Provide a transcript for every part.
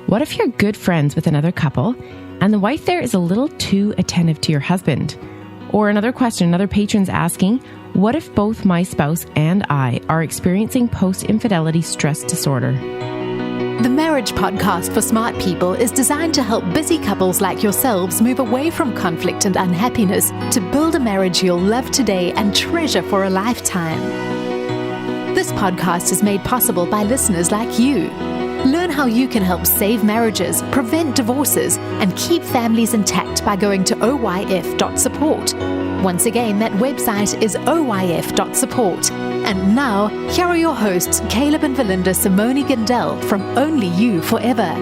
What if you're good friends with another couple and the wife there is a little too attentive to your husband? Or another question, another patron's asking, what if both my spouse and I are experiencing post-infidelity stress disorder? The Marriage Podcast for Smart People is designed to help busy couples like yourselves move away from conflict and unhappiness to build a marriage you'll love today and treasure for a lifetime. This podcast is made possible by listeners like you. Learn how you can help save marriages, prevent divorces, and keep families intact by going to oyf.support. Once again, that website is oyf.support. And now, here are your hosts, Caleb and Valinda Simone Gandel from Only You Forever.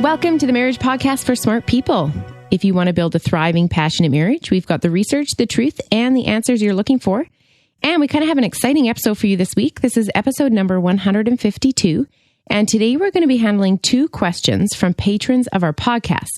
Welcome to the Marriage Podcast for Smart People. If you want to build a thriving, passionate marriage, we've got the research, the truth, and the answers you're looking for. And we kind of have an exciting episode for you this week. This is episode number 152. And today we're going to be handling 2 questions from patrons of our podcast.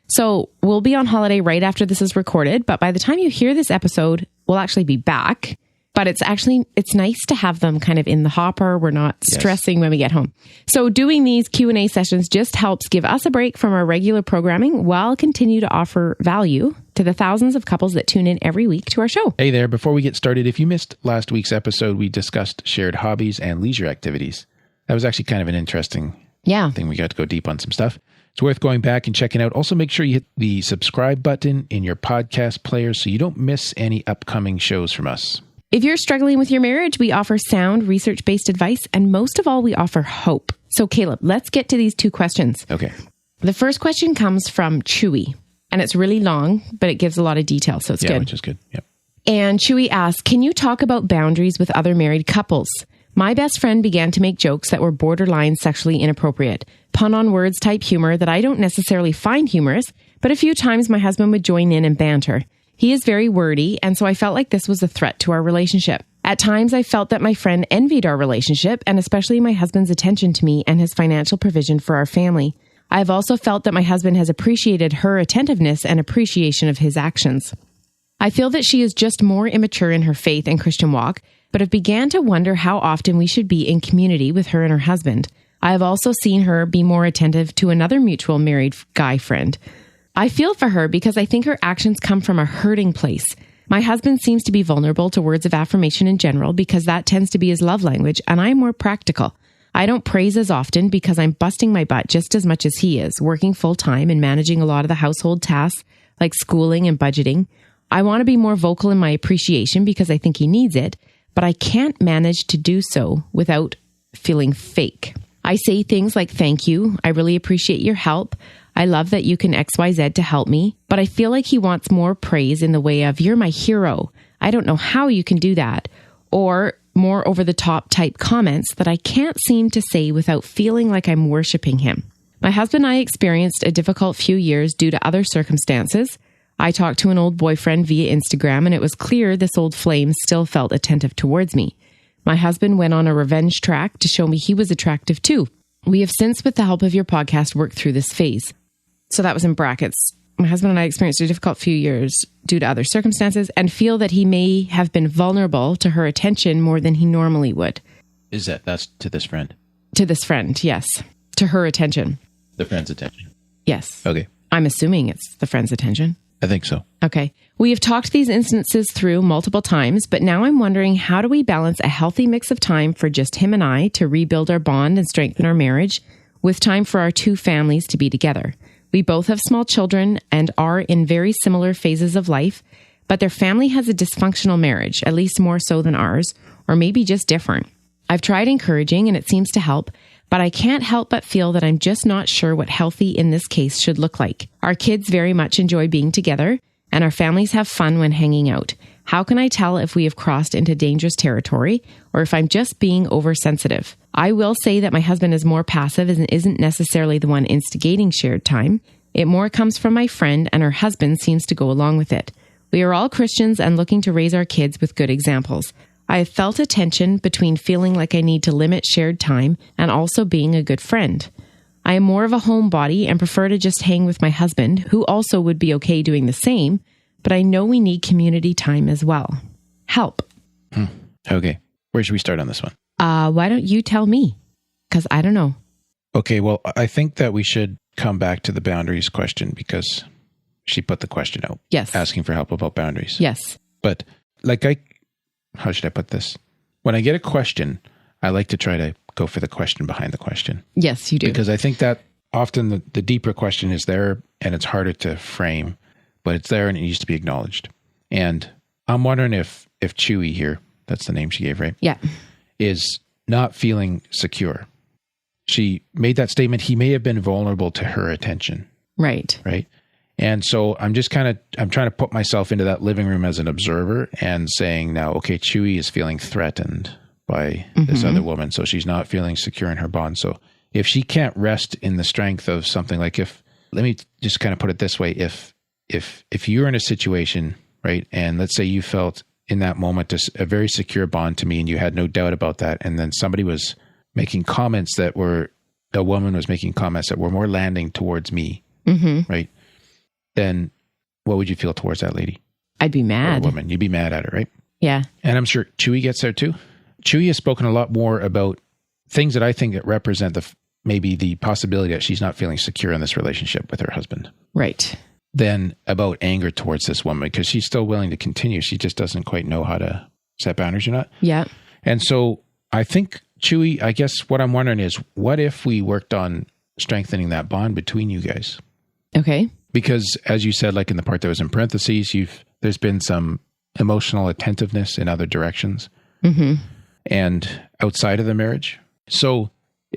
So we'll be on holiday right after this is recorded, but by the time you hear this episode, we'll actually be back. But it's nice to have them kind of in the hopper. We're not stressing when we get home. So doing these Q&A sessions just helps give us a break from our regular programming while continue to offer value to the thousands of couples that tune in every week to our show. Hey there, before we get started, if you missed last week's episode, we discussed shared hobbies and leisure activities. That was actually kind of an interesting thing. We got to go deep on some stuff. It's worth going back and checking out. Also, make sure you hit the subscribe button in your podcast player so you don't miss any upcoming shows from us. If you're struggling with your marriage, we offer sound, research-based advice, and most of all, we offer hope. So Caleb, let's get to these 2 questions. Okay. The first question comes from Chewy, and it's really long, but it gives a lot of detail, so it's good. Which is good. Yep. And Chewy asks, can you talk about boundaries with other married couples? My best friend began to make jokes that were borderline sexually inappropriate, pun on words type humor that I don't necessarily find humorous, but a few times my husband would join in and banter. He is very wordy, and so I felt like this was a threat to our relationship. At times, I felt that my friend envied our relationship, and especially my husband's attention to me and his financial provision for our family. I have also felt that my husband has appreciated her attentiveness and appreciation of his actions. I feel that she is just more immature in her faith and Christian walk, but have began to wonder how often we should be in community with her and her husband. I have also seen her be more attentive to another mutual married guy friend. I feel for her because I think her actions come from a hurting place. My husband seems to be vulnerable to words of affirmation in general because that tends to be his love language, and I'm more practical. I don't praise as often because I'm busting my butt just as much as he is, working full-time and managing a lot of the household tasks like schooling and budgeting. I want to be more vocal in my appreciation because I think he needs it, but I can't manage to do so without feeling fake. I say things like, thank you, I really appreciate your help. I love that you can XYZ to help me, but I feel like he wants more praise in the way of, you're my hero. I don't know how you can do that. Or more over-the-top type comments that I can't seem to say without feeling like I'm worshiping him. My husband and I experienced a difficult few years due to other circumstances. I talked to an old boyfriend via Instagram, and it was clear this old flame still felt attentive towards me. My husband went on a revenge track to show me he was attractive too. We have since, with the help of your podcast, worked through this phase. So that was in brackets. My husband and I experienced a difficult few years due to other circumstances and feel that he may have been vulnerable to her attention more than he normally would. That's to this friend? To this friend, yes. To her attention. The friend's attention? Yes. Okay. I'm assuming it's the friend's attention. I think so. Okay. We have talked these instances through multiple times, but now I'm wondering, how do we balance a healthy mix of time for just him and I to rebuild our bond and strengthen our marriage with time for our 2 families to be together? We both have small children and are in very similar phases of life, but their family has a dysfunctional marriage, at least more so than ours, or maybe just different. I've tried encouraging and it seems to help, but I can't help but feel that I'm just not sure what healthy in this case should look like. Our kids very much enjoy being together, and our families have fun when hanging out. How can I tell if we have crossed into dangerous territory or if I'm just being oversensitive? I will say that my husband is more passive and isn't necessarily the one instigating shared time. It more comes from my friend, and her husband seems to go along with it. We are all Christians and looking to raise our kids with good examples. I have felt a tension between feeling like I need to limit shared time and also being a good friend. I am more of a homebody and prefer to just hang with my husband, who also would be okay doing the same, but I know we need community time as well. Help. Okay. Where should we start on this one? Why don't you tell me? Because I don't know. Okay, well, I think that we should come back to the boundaries question because she put the question out. Yes. Asking for help about boundaries. Yes. But how should I put this? When I get a question, I like to try to go for the question behind the question. Yes, you do. Because I think that often the deeper question is there and it's harder to frame, but it's there and it needs to be acknowledged. And I'm wondering if Chewy here, that's the name she gave, right? Yeah. Is not feeling secure. She made that statement. He may have been vulnerable to her attention. Right. Right. And so I'm trying to put myself into that living room as an observer and saying now, okay, Chewy is feeling threatened by this other woman. So she's not feeling secure in her bond. So if she can't rest in the strength of something like let me just kind of put it this way. If you're in a situation, right, and let's say you felt in that moment a very secure bond to me and you had no doubt about that. And then somebody was making comments a woman was making comments that were more landing towards me, right? Then what would you feel towards that lady? I'd be mad. Or a woman. You'd be mad at her, right? Yeah. And I'm sure Chewy gets there too. Chewy has spoken a lot more about things that I think that represent maybe the possibility that she's not feeling secure in this relationship with her husband. Right. Than about anger towards this woman because she's still willing to continue. She just doesn't quite know how to set boundaries or not. Yeah. And so I think, Chewy, I guess what I'm wondering is what if we worked on strengthening that bond between you guys? Okay. Because as you said, like in the part that was in parentheses, there's been some emotional attentiveness in other directions and outside of the marriage. So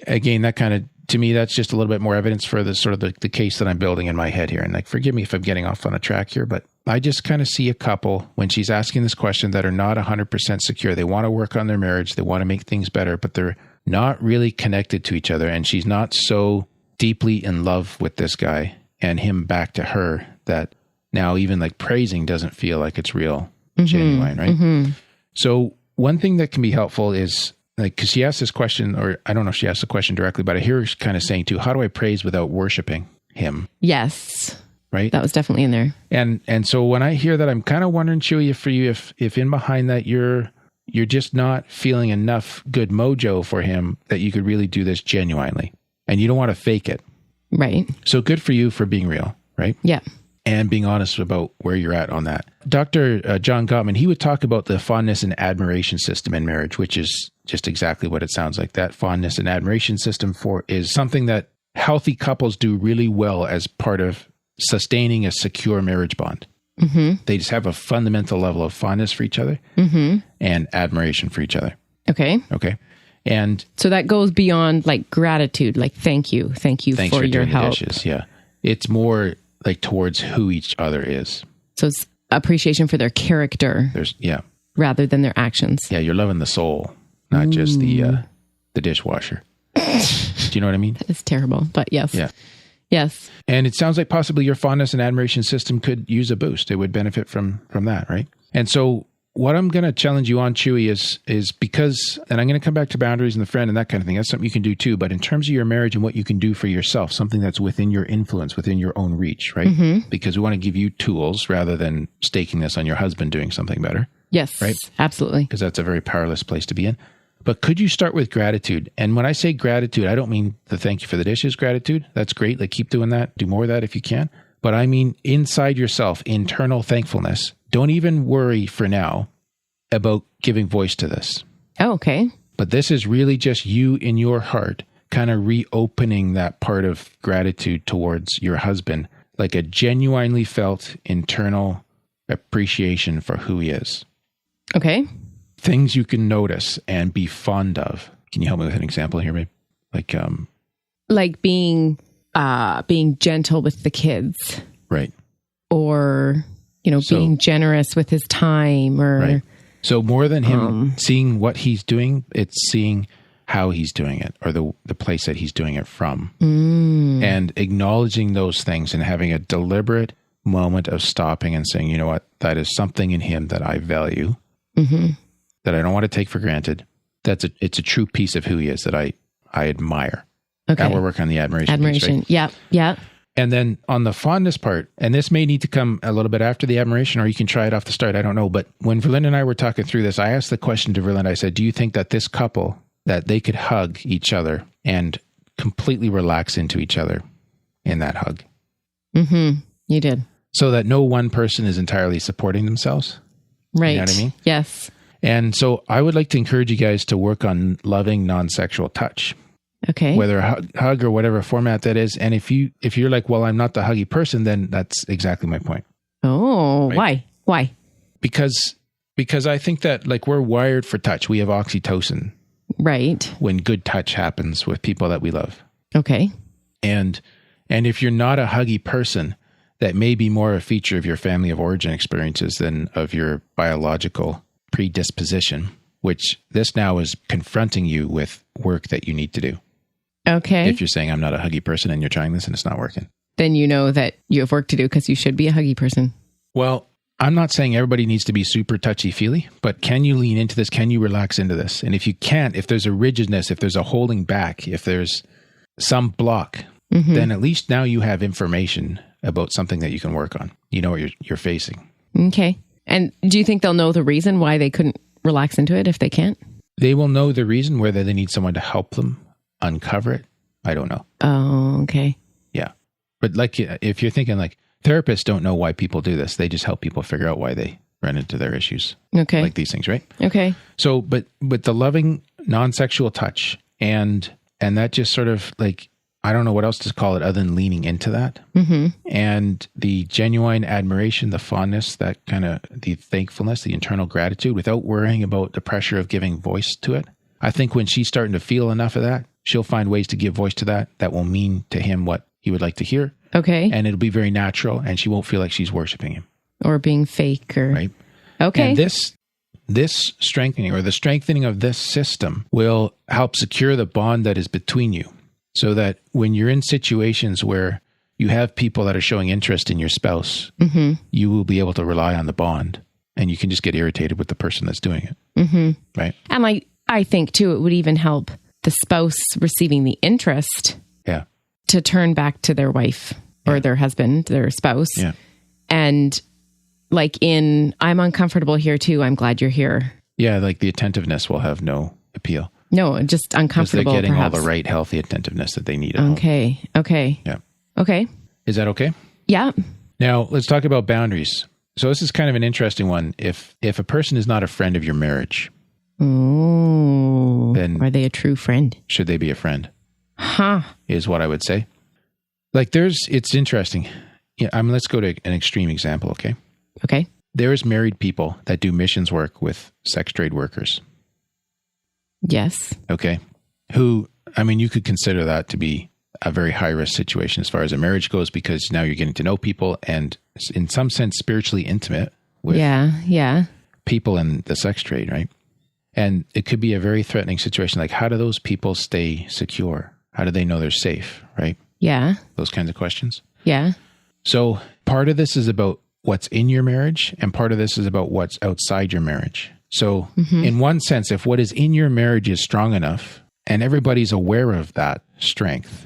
again, that kind of, to me, that's just a little bit more evidence for the sort of the case that I'm building in my head here. And like, forgive me if I'm getting off on a track here, but I just kind of see a couple when she's asking this question that are not 100% secure. They want to work on their marriage. They want to make things better, but they're not really connected to each other. And she's not so deeply in love with this guy and him back to her that now even like praising doesn't feel like it's real, genuine, right? So one thing that can be helpful is like, because she asked this question, or I don't know if she asked the question directly, but I hear her kind of saying too, how do I praise without worshiping him? Yes. Right? That was definitely in there. And so when I hear that, I'm kind of wondering, Chewy, if in behind that you're just not feeling enough good mojo for him that you could really do this genuinely. And you don't want to fake it. Right. So good for you for being real, right? Yeah. And being honest about where you're at on that. Dr. John Gottman, he would talk about the fondness and admiration system in marriage, which is just exactly what it sounds like. That fondness and admiration system is something that healthy couples do really well as part of sustaining a secure marriage bond. They just have a fundamental level of fondness for each other and admiration for each other. Okay. And so that goes beyond like gratitude, like thanks for your doing help. The dishes, yeah. It's more like towards who each other is. So it's appreciation for their character. Rather than their actions. Yeah, you're loving the soul, not just the dishwasher. Do you know what I mean? That is terrible, but yes. Yeah. Yes. And it sounds like possibly your fondness and admiration system could use a boost. It would benefit from that, right? And so what I'm going to challenge you on, Chewy, is because, and I'm going to come back to boundaries and the friend and that kind of thing. That's something you can do too. But in terms of your marriage and what you can do for yourself, something that's within your influence, within your own reach, right? Because we want to give you tools rather than staking this on your husband doing something better. Yes. Right? Absolutely. Because that's a very powerless place to be in. But could you start with gratitude? And when I say gratitude, I don't mean the thank you for the dishes gratitude. That's great. Like keep doing that. Do more of that if you can. But I mean inside yourself, internal thankfulness. Don't even worry for now about giving voice to this. Oh, okay. But this is really just you in your heart kind of reopening that part of gratitude towards your husband, like a genuinely felt internal appreciation for who he is. Okay. Things you can notice and be fond of. Can you help me with an example here, babe? Like being gentle with the kids. Right. Or, being generous with his time or... Right. So more than him seeing what he's doing, it's seeing how he's doing it or the place that he's doing it from. And acknowledging those things and having a deliberate moment of stopping and saying, you know what, that is something in him that I value, that I don't want to take for granted. It's a true piece of who he is that I admire. Okay. And we're working on the admiration piece, right? Yeah. And then on the fondness part, and this may need to come a little bit after the admiration, or you can try it off the start. I don't know. But when Verlinda and I were talking through this, I asked the question to Verlinda. I said, do you think that this couple that they could hug each other and completely relax into each other in that hug. Mm-hmm. You did. So that no one person is entirely supporting themselves. Right. You know what I mean? Yes. And so I would like to encourage you guys to work on loving non-sexual touch. Okay. Whether a hug or whatever format that is. And if you're like, well, I'm not the huggy person, then that's exactly my point. Oh, right? Why? Because I think that like we're wired for touch. We have oxytocin. Right. When good touch happens with people that we love. Okay. And if you're not a huggy person, that may be more a feature of your family of origin experiences than of your biological predisposition, which this now is confronting you with work that you need to do. Okay. If you're saying I'm not a huggy person and you're trying this and it's not working. Then you know that you have work to do because you should be a huggy person. Well, I'm not saying everybody needs to be super touchy-feely, but can you lean into this? Can you relax into this? And if you can't, if there's a rigidness, if there's a holding back, if there's some block, then at least now you have information about something that you can work on. You know what you're facing. Okay. And do you think they'll know the reason why they couldn't relax into it if they can't? They will know the reason, whether they need someone to help them uncover it. I don't know. Oh, okay. Yeah. But like, if you're thinking like, therapists don't know why people do this. They just help people figure out why they run into their issues. Okay. Like these things, right? Okay. So, but the loving non-sexual touch and that just sort of like, I don't know what else to call it other than leaning into that. Mm-hmm. And the genuine admiration, the fondness, that kind of the thankfulness, the internal gratitude without worrying about the pressure of giving voice to it. I think when she's starting to feel enough of that, she'll find ways to give voice to that will mean to him what he would like to hear. Okay. And it'll be very natural and she won't feel like she's worshiping him. Or being fake or... Right. Okay. And this strengthening or the strengthening of this system will help secure the bond that is between you. So that when you're in situations where you have people that are showing interest in your spouse, you will be able to rely on the bond and you can just get irritated with the person that's doing it. Mm-hmm. Right. And I think too, it would even help the spouse receiving the interest to turn back to their wife or their husband, their spouse. Yeah. And like I'm uncomfortable here too. I'm glad you're here. Yeah. Like the attentiveness will have no appeal. No, just uncomfortable. Because they're getting perhaps all the right healthy attentiveness that they need. Okay. Okay. Yeah. Okay. Is that okay? Yeah. Now let's talk about boundaries. So this is kind of an interesting one. If a person is not a friend of your marriage, then are they a true friend? Should they be a friend? Huh. Is what I would say. Like it's interesting. Yeah. Let's go to an extreme example. Okay. Okay. There's married people that do missions work with sex trade workers. Yes. Okay. You could consider that to be a very high risk situation as far as a marriage goes, because now you're getting to know people and in some sense spiritually intimate with people in the sex trade, right? And it could be a very threatening situation. Like, how do those people stay secure? How do they know they're safe, right? Yeah. Those kinds of questions. Yeah. So part of this is about what's in your marriage and part of this is about what's outside your marriage. So in one sense, if what is in your marriage is strong enough and everybody's aware of that strength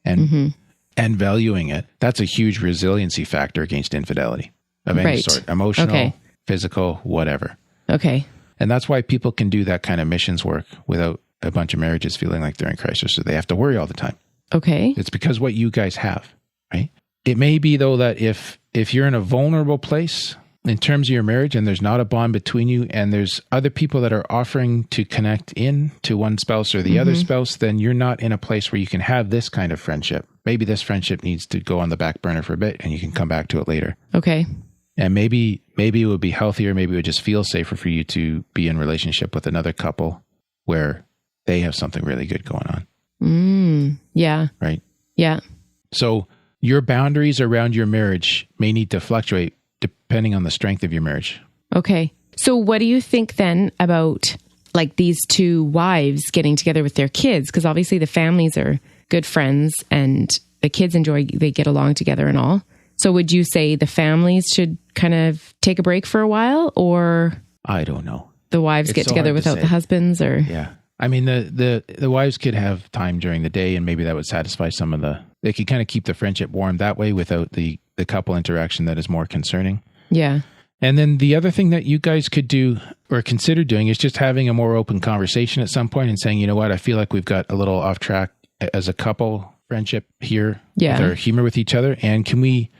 and valuing it, that's a huge resiliency factor against infidelity of any sort, emotional, physical, whatever. Okay. And that's why people can do that kind of missions work without a bunch of marriages feeling like they're in crisis, so they have to worry all the time. Okay. It's because what you guys have, right? It may be though that if you're in a vulnerable place in terms of your marriage and there's not a bond between you and there's other people that are offering to connect in to one spouse or the other spouse, then you're not in a place where you can have this kind of friendship. Maybe this friendship needs to go on the back burner for a bit and you can come back to it later. Okay. And maybe it would be healthier. Maybe it would just feel safer for you to be in relationship with another couple where they have something really good going on. Yeah. Right. Yeah. So your boundaries around your marriage may need to fluctuate depending on the strength of your marriage. Okay. So what do you think then about like these two wives getting together with their kids? Because obviously the families are good friends and the kids they get along together and all. So would you say the families should kind of take a break for a while, or I don't know. The wives get together without the husbands, or yeah. I mean, the wives could have time during the day and maybe that would satisfy some of they could kind of keep the friendship warm that way without the couple interaction that is more concerning. Yeah. And then the other thing that you guys could do or consider doing is just having a more open conversation at some point and saying, you know what, I feel like we've got a little off track as a couple friendship here with our humor with each other. And can we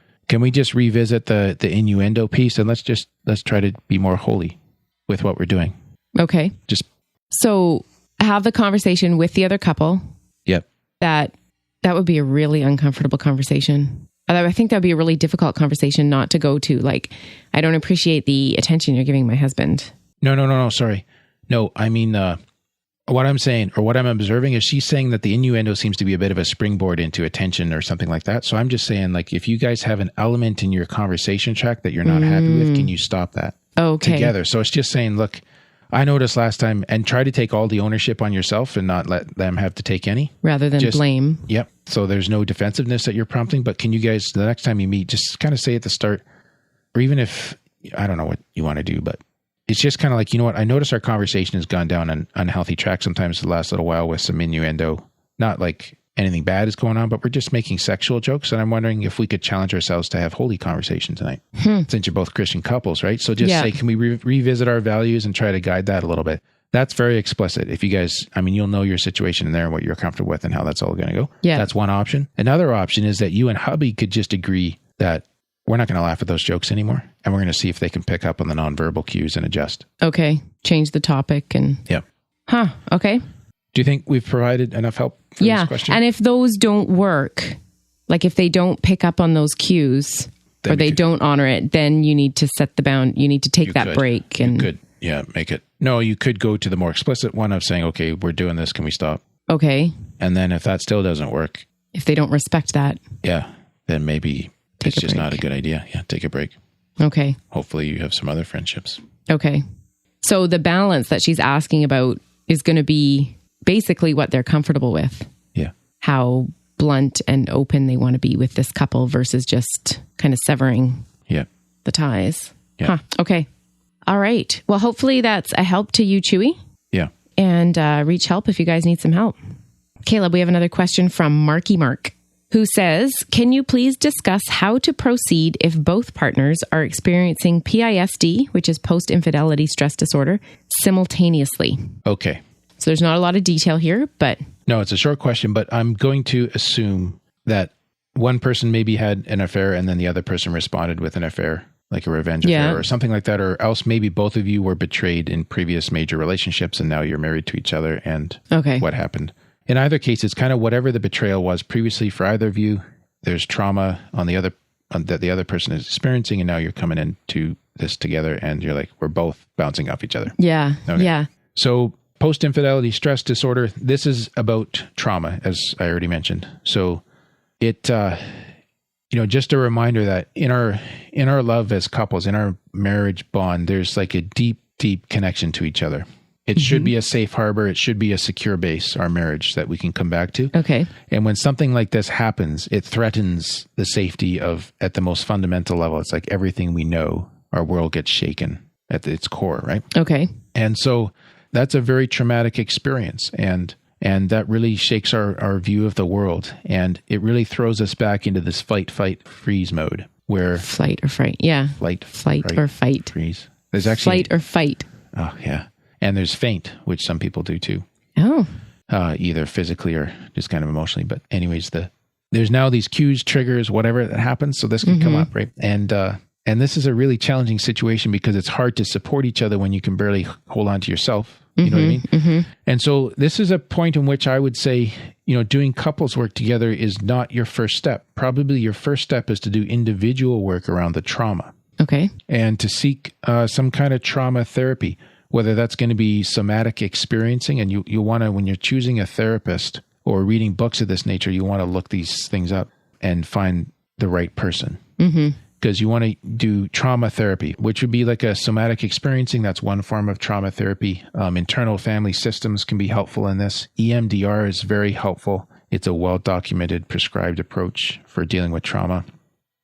just revisit the innuendo piece and let's try to be more holy with what we're doing. Okay. So have the conversation with the other couple. Yep. That would be a really uncomfortable conversation. I think that would be a really difficult conversation not to go to. Like, I don't appreciate the attention you're giving my husband. No, sorry. No, I mean, what I'm saying or what I'm observing is she's saying that the innuendo seems to be a bit of a springboard into attention or something like that. So I'm just saying, like, if you guys have an element in your conversation track that you're not happy with, can you stop that together? So it's just saying, look, I noticed last time, and try to take all the ownership on yourself and not let them have to take any. Rather than blame. Yep. So there's no defensiveness that you're prompting, but can you guys, the next time you meet, just kind of say at the start, or even if, I don't know what you want to do, but it's just kind of like, you know what, I notice our conversation has gone down an unhealthy track sometimes the last little while with some innuendo. Not like anything bad is going on, but we're just making sexual jokes. And I'm wondering if we could challenge ourselves to have holy conversation tonight, since you're both Christian couples, right? So just say, can we revisit our values and try to guide that a little bit? That's very explicit. If you guys, I mean, you'll know your situation in there and what you're comfortable with and how that's all going to go. Yeah. That's one option. Another option is that you and hubby could just agree that we're not going to laugh at those jokes anymore. And we're going to see if they can pick up on the nonverbal cues and adjust. Okay. Change the topic and... Yeah. Okay. Do you think we've provided enough help for this question? And if those don't work, like if they don't pick up on those cues then or they don't honor it, then you need to set the bound. You need to take that break. And you could, make it. No, you could go to the more explicit one of saying, okay, we're doing this. Can we stop? Okay. And then if that still doesn't work. If they don't respect that. Yeah. Then maybe it's just not a good idea. Yeah. Take a break. Okay. Hopefully you have some other friendships. Okay. So the balance that she's asking about is going to be basically what they're comfortable with. Yeah. How blunt and open they want to be with this couple versus just kind of severing the ties. Yeah. Okay. All right. Well, hopefully that's a help to you, Chewy. Yeah. And reach help if you guys need some help. Caleb, we have another question from Marky Mark, who says, can you please discuss how to proceed if both partners are experiencing PISD, which is post-infidelity stress disorder, simultaneously? Okay. So there's not a lot of detail here, but... No, it's a short question, but I'm going to assume that one person maybe had an affair and then the other person responded with an affair, like a revenge affair or something like that, or else maybe both of you were betrayed in previous major relationships and now you're married to each other and what happened. In either case, it's kind of whatever the betrayal was previously for either of you. There's trauma on the other that the other person is experiencing, and now you're coming into this together and you're like, we're both bouncing off each other. Yeah. Okay. Yeah. So post-infidelity stress disorder, this is about trauma, as I already mentioned. So it, just a reminder that in our love as couples, in our marriage bond, there's like a deep, deep connection to each other. It should be a safe harbor. It should be a secure base, our marriage, that we can come back to. Okay. And when something like this happens, it threatens the safety of, at the most fundamental level, it's like everything we know, our world gets shaken at its core, right? Okay. And so that's a very traumatic experience. And that really shakes our view of the world. And it really throws us back into this fight, freeze mode where... Flight or fright. Yeah. Flight or fight. Freeze. There's actually... Flight or fight. Oh, yeah. And there's faint, which some people do too. Oh. Either physically or just kind of emotionally. But anyways, there's now these cues, triggers, whatever that happens. So this can come up, right? And this is a really challenging situation because it's hard to support each other when you can barely hold on to yourself. You know what I mean? Mm-hmm. And so this is a point in which I would say, doing couples work together is not your first step. Probably your first step is to do individual work around the trauma. Okay. And to seek some kind of trauma therapy. Whether that's going to be somatic experiencing, and you want to, when you're choosing a therapist or reading books of this nature, you want to look these things up and find the right person. Because you want to do trauma therapy, which would be like a somatic experiencing. That's one form of trauma therapy. Internal family systems can be helpful in this. EMDR is very helpful. It's a well-documented, prescribed approach for dealing with trauma.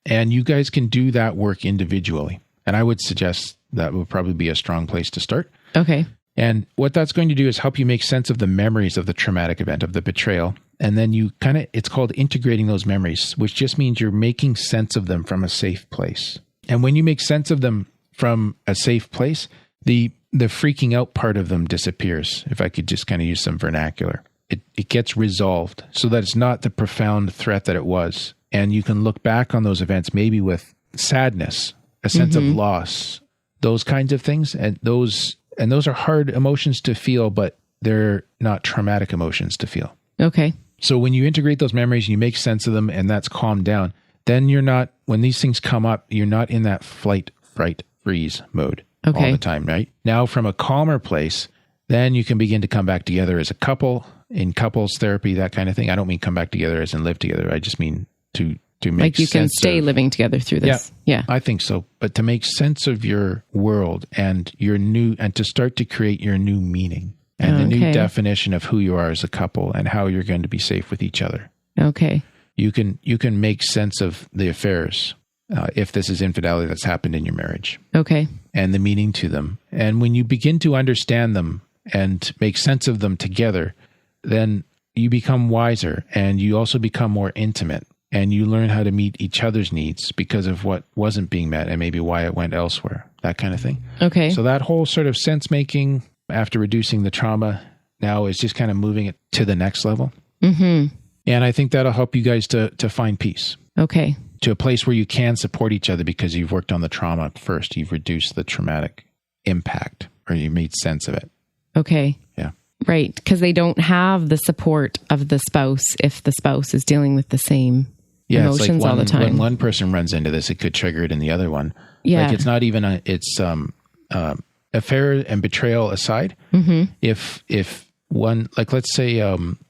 And you guys can do that work individually. And I would suggest that would probably be a strong place to start. Okay. And what that's going to do is help you make sense of the memories of the traumatic event, of the betrayal. And then you it's called integrating those memories, which just means you're making sense of them from a safe place. And when you make sense of them from a safe place, the freaking out part of them disappears, if I could just kind of use some vernacular. It gets resolved so that it's not the profound threat that it was. And you can look back on those events maybe with sadness, a sense of loss, those kinds of things. And those are hard emotions to feel, but they're not traumatic emotions to feel. Okay. So when you integrate those memories and you make sense of them and that's calmed down, then you're not, when these things come up, you're not in that flight, fright, freeze mode all the time, right? Now from a calmer place, then you can begin to come back together as a couple, in couples therapy, that kind of thing. I don't mean come back together as in live together. I just mean to make like you sense can stay living together through this. Yeah, I think so. But to make sense of your world and your new, and to start to create your new meaning and the new definition of who you are as a couple and how you're going to be safe with each other. Okay. You can make sense of the affairs, if this is infidelity that's happened in your marriage. Okay. And the meaning to them. And when you begin to understand them and make sense of them together, then you become wiser and you also become more intimate and you learn how to meet each other's needs because of what wasn't being met and maybe why it went elsewhere, that kind of thing. Okay. So that whole sort of sense making after reducing the trauma now is just kind of moving it to the next level. Mm-hmm. And I think that'll help you guys to find peace. Okay. To a place where you can support each other because you've worked on the trauma first. You've reduced the traumatic impact or you made sense of it. Okay. Yeah. Right. Because they don't have the support of the spouse if the spouse is dealing with the same emotions all the time. When one person runs into this, it could trigger it in the other one. Yeah. Like it's not even affair and betrayal aside. Mm-hmm. If one, like let's say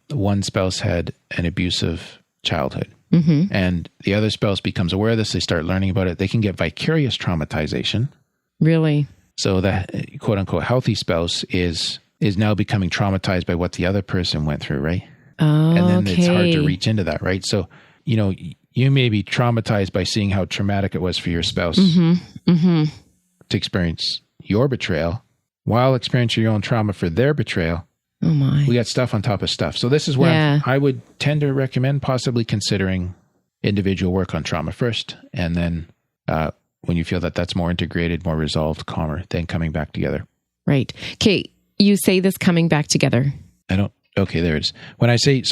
one spouse had an abusive childhood and the other spouse becomes aware of this, they start learning about it, they can get vicarious traumatization. Really? So that quote unquote healthy spouse is now becoming traumatized by what the other person went through, right? Oh, and then it's hard to reach into that, right? So, you may be traumatized by seeing how traumatic it was for your spouse to experience your betrayal while experiencing your own trauma for their betrayal. Oh my. We got stuff on top of stuff. So this is where I would tend to recommend possibly considering individual work on trauma first. And then when you feel that that's more integrated, more resolved, calmer, then coming back together. Right. Okay. You say this coming back together. Okay, there it is. When I say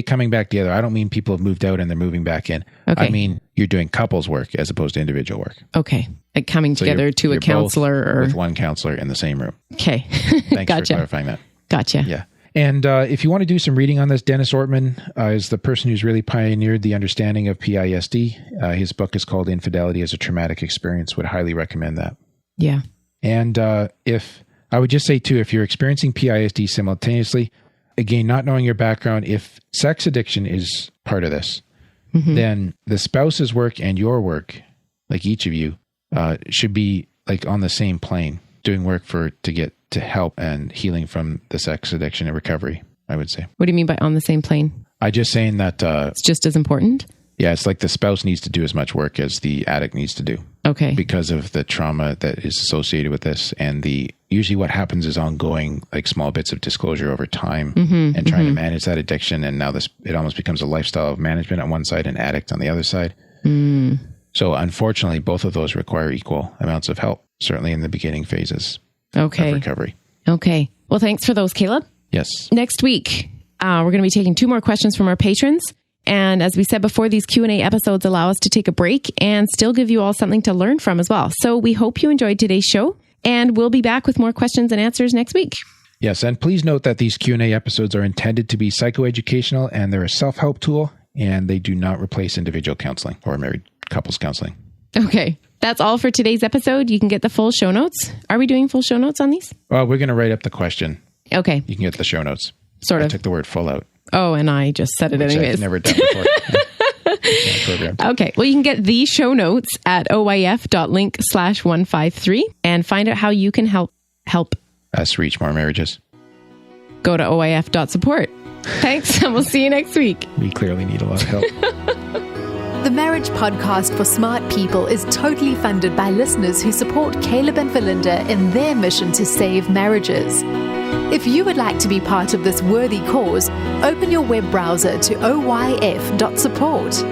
coming back together, I don't mean people have moved out and they're moving back in. Okay. I mean, you're doing couples work as opposed to individual work. Okay. Like coming together to a counselor or with one counselor in the same room. Okay. Thanks Gotcha. for clarifying that. Gotcha. Yeah. And if you want to do some reading on this, Dennis Ortman is the person who's really pioneered the understanding of PISD. His book is called Infidelity as a Traumatic Experience. Would highly recommend that. Yeah. And if I would just say too, if you're experiencing PISD simultaneously, again, not knowing your background, if sex addiction is part of this, then the spouse's work and your work, like each of you, should be like on the same plane, doing work to get to help and healing from the sex addiction and recovery, I would say. What do you mean by on the same plane? I just saying that... it's just as important? Yeah, it's like the spouse needs to do as much work as the addict needs to do. Okay. Because of the trauma that is associated with this. And usually what happens is ongoing, like small bits of disclosure over time and trying to manage that addiction. And now it almost becomes a lifestyle of management on one side and addict on the other side. Mm. So unfortunately, both of those require equal amounts of help, certainly in the beginning phases of recovery. Okay. Well, thanks for those, Caleb. Yes. Next week, we're going to be taking 2 more questions from our patrons. And as we said before, these Q&A episodes allow us to take a break and still give you all something to learn from as well. So we hope you enjoyed today's show, and we'll be back with more questions and answers next week. Yes, and please note that these Q&A episodes are intended to be psychoeducational, and they're a self-help tool, and they do not replace individual counseling or married couples counseling. Okay. That's all for today's episode. You can get the full show notes. Are we doing full show notes on these? Well, we're going to write up the question. Okay. You can get the show notes. Sort of. I took the word full out. Oh, and I just said it anyways. I've never done before. Okay. Well, you can get the show notes at oyf.link/153 and find out how you can help us reach more marriages. Go to oyf.support. Thanks, and we'll see you next week. We clearly need a lot of help. The Marriage Podcast for Smart People is totally funded by listeners who support Caleb and Valinda in their mission to save marriages. If you would like to be part of this worthy cause, open your web browser to oyf.support.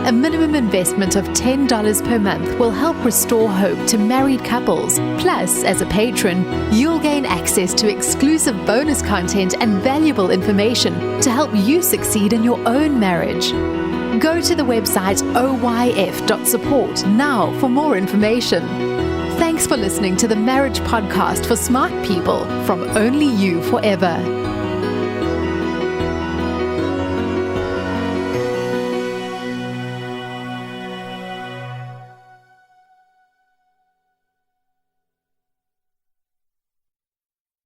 A minimum investment of $10 per month will help restore hope to married couples. Plus, as a patron, you'll gain access to exclusive bonus content and valuable information to help you succeed in your own marriage. Go to the website oyf.support now for more information. Thanks for listening to the Marriage Podcast for Smart People from Only You Forever.